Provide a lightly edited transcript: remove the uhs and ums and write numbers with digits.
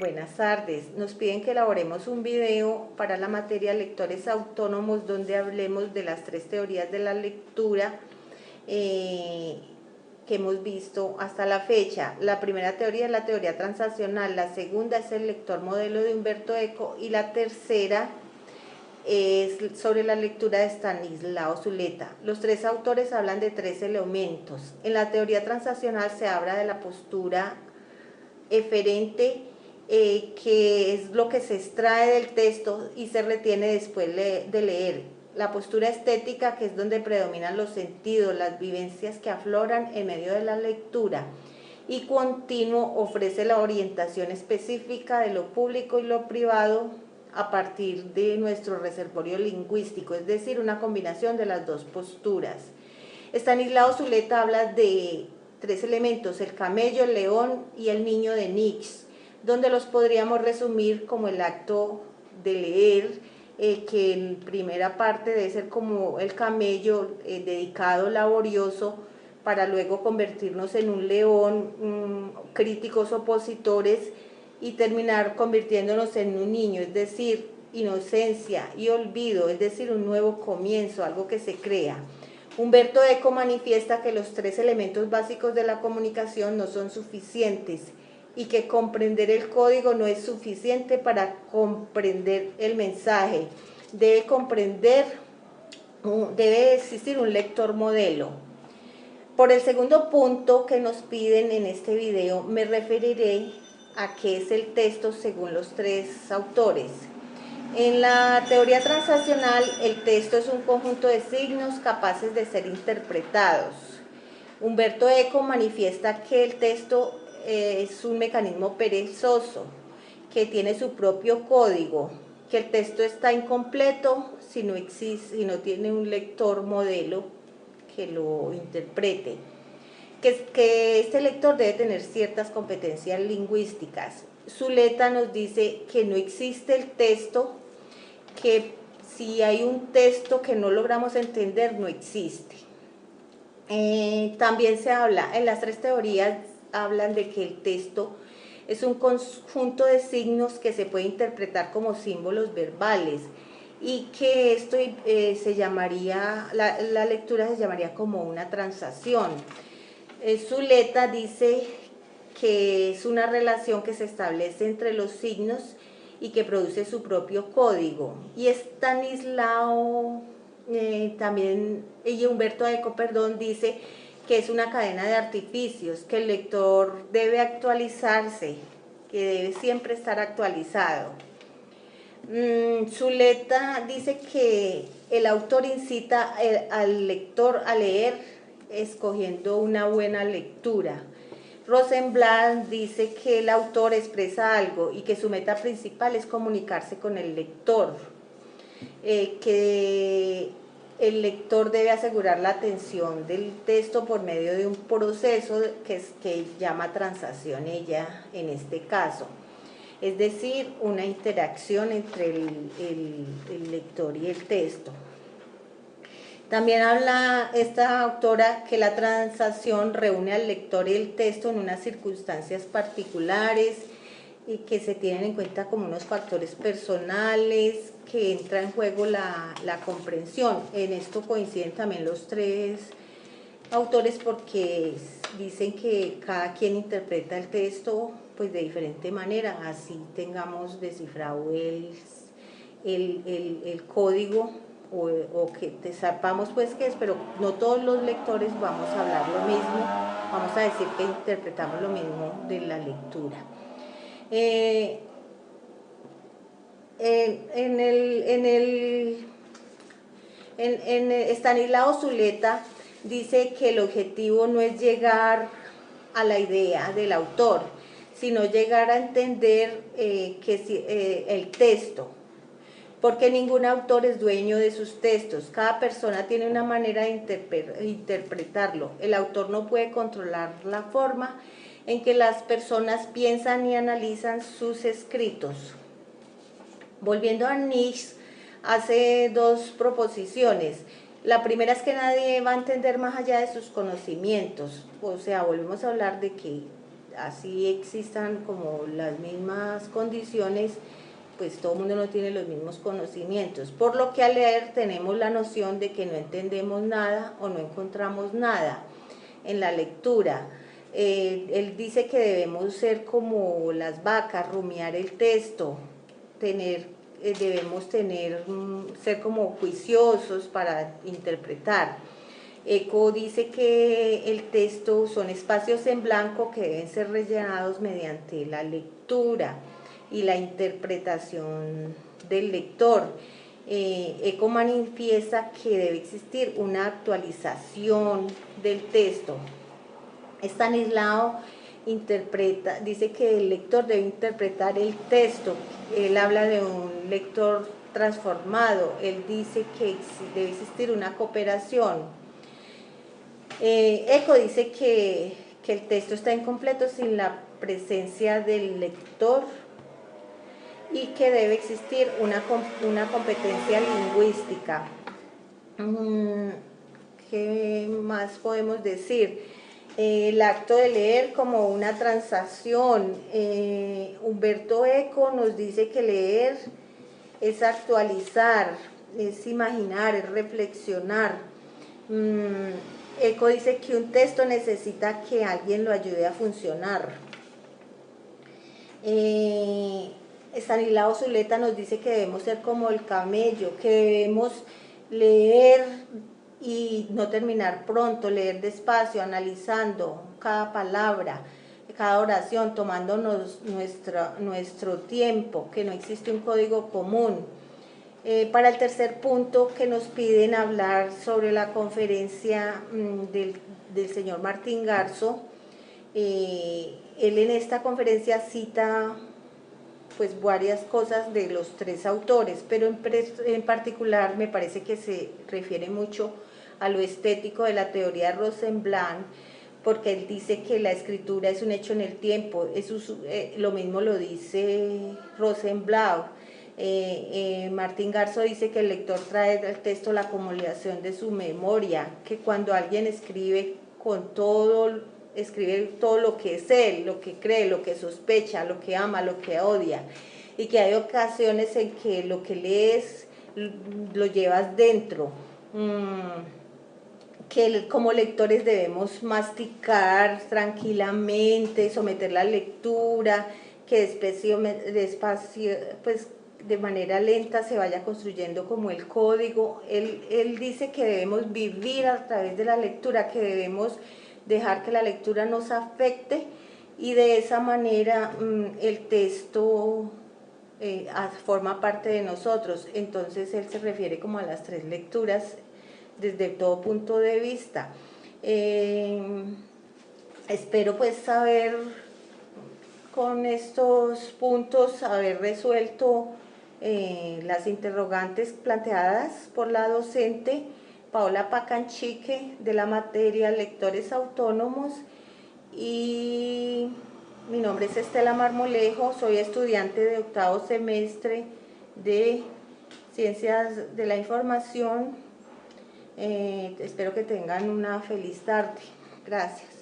Buenas tardes. Nos piden que elaboremos un video para la materia Lectores Autónomos donde hablemos de las 3 teorías de la lectura que hemos visto hasta la fecha. La primera teoría es la teoría transaccional, la segunda es el lector modelo de Humberto Eco y la tercera es sobre la lectura de Estanislao Zuleta. Los 3 autores hablan de 3 elementos. En la teoría transaccional se habla de la postura eferente, que es lo que se extrae del texto y se retiene después de leer. La postura estética, que es donde predominan los sentidos, las vivencias que afloran en medio de la lectura. Y continuo ofrece la orientación específica de lo público y lo privado a partir de nuestro reservorio lingüístico, es decir, una combinación de las dos posturas. Estanislao Zuleta habla de 3 elementos, el camello, el león y el niño de Nietzsche, donde los podríamos resumir como el acto de leer, que en primera parte debe ser como el camello, dedicado, laborioso, para luego convertirnos en un león, críticos opositores, y terminar convirtiéndonos en un niño, es decir, inocencia y olvido, es decir, un nuevo comienzo, algo que se crea. Humberto Eco manifiesta que los 3 elementos básicos de la comunicación no son suficientes y que comprender el código no es suficiente para comprender el mensaje. Debe existir un lector modelo. Por el segundo punto que nos piden en este video, me referiré a qué es el texto según los 3 autores. En la teoría transaccional, el texto es un conjunto de signos capaces de ser interpretados. Humberto Eco manifiesta que el texto es un mecanismo perezoso, que tiene su propio código, que el texto está incompleto si no tiene un lector modelo que lo interprete, que este lector debe tener ciertas competencias lingüísticas. Zuleta nos dice que no existe el texto, que si hay un texto que no logramos entender, no existe. También se habla, en las 3 teorías hablan de que el texto es un conjunto de signos que se puede interpretar como símbolos verbales y que esto se llamaría, la lectura se llamaría como una transacción. Zuleta dice que es una relación que se establece entre los signos y que produce su propio código. Y Estanislao y Humberto Eco, dice que es una cadena de artificios, que el lector debe actualizarse, que debe siempre estar actualizado. Zuleta dice que el autor incita al lector a leer escogiendo una buena lectura. Rosenblatt dice que el autor expresa algo y que su meta principal es comunicarse con el lector, que el lector debe asegurar la atención del texto por medio de un proceso que llama transacción ella en este caso, es decir, una interacción entre el lector y el texto. También habla esta autora que la transacción reúne al lector y el texto en unas circunstancias particulares y que se tienen en cuenta como unos factores personales, que entra en juego la comprensión. En esto coinciden también los 3 autores porque dicen que cada quien interpreta el texto pues de diferente manera, así tengamos descifrado el código o que sepamos pues qué es, pero no todos los lectores vamos a hablar lo mismo, vamos a decir que interpretamos lo mismo de la lectura. Estanislao Zuleta dice que el objetivo no es llegar a la idea del autor, sino llegar a entender el texto, porque ningún autor es dueño de sus textos, cada persona tiene una manera de interpretarlo. El autor no puede controlar la forma en que las personas piensan y analizan sus escritos. Volviendo a Nietzsche, hace 2 proposiciones. La primera es que nadie va a entender más allá de sus conocimientos, o sea, volvemos a hablar de que así existan como las mismas condiciones, pues todo el mundo no tiene los mismos conocimientos, por lo que al leer tenemos la noción de que no entendemos nada o no encontramos nada en la lectura. Él dice que debemos ser como las vacas, rumiar el texto, debemos ser como juiciosos para interpretar. Eco dice que el texto son espacios en blanco que deben ser rellenados mediante la lectura y la interpretación del lector. Eco manifiesta que debe existir una actualización del texto. Stanislao dice que el lector debe interpretar el texto. Él habla de un lector transformado. Él dice que debe existir una cooperación. Eco dice que el texto está incompleto sin la presencia del lector y que debe existir una competencia lingüística. ¿Qué más podemos decir? El acto de leer como una transacción. Humberto Eco nos dice que leer es actualizar, es imaginar, es reflexionar. Eco dice que un texto necesita que alguien lo ayude a funcionar. Stanislao Zuleta nos dice que debemos ser como el camello, que debemos leer y no terminar pronto, leer despacio, analizando cada palabra, cada oración, tomándonos nuestro tiempo, que no existe un código común. Para el tercer punto, que nos piden hablar sobre la conferencia del señor Martín Garzo, él en esta conferencia cita pues varias cosas de los tres autores, pero en particular me parece que se refiere mucho a lo estético de la teoría de Rosenblatt, porque él dice que la escritura es un hecho en el tiempo. Lo mismo lo dice Rosenblatt. Martín Garzo dice que el lector trae del texto la acumulación de su memoria, que cuando alguien escribe todo lo que es él, lo que cree, lo que sospecha, lo que ama, lo que odia, y que hay ocasiones en que lo que lees lo llevas dentro. Que como lectores debemos masticar tranquilamente, someter la lectura, que despacio, pues de manera lenta se vaya construyendo como el código. Él dice que debemos vivir a través de la lectura, que debemos dejar que la lectura nos afecte y de esa manera el texto forma parte de nosotros. Entonces él se refiere como a las tres lecturas desde todo punto de vista. Espero pues haber con estos puntos haber resuelto las interrogantes planteadas por la docente Paola Pacanchique de la materia Lectores Autónomos, y mi nombre es Estela Marmolejo, soy estudiante de octavo semestre de Ciencias de la Información. Espero que tengan una feliz tarde. Gracias.